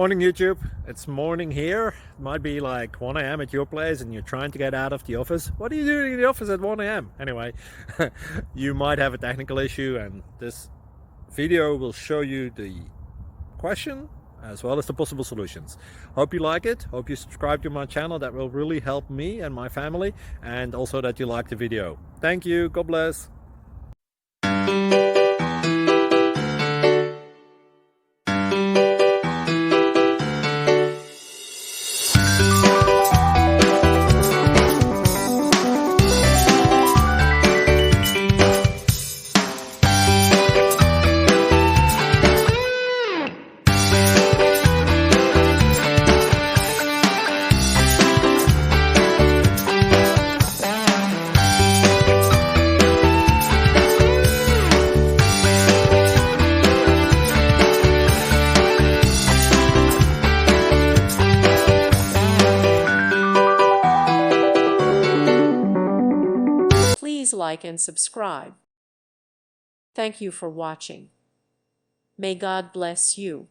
Morning YouTube, it's morning here. It might be like 1 a.m. at your place and you're trying to get out of the office. What are you doing in the office at 1 a.m.? Anyway, you might have a technical issue and this video will show you the question as well as the possible solutions. Hope you like it, hope you subscribe to my channel. That will really help me and my family, and also that you like the video. Thank you, God bless. Please like and subscribe. Thank you for watching. May God bless you.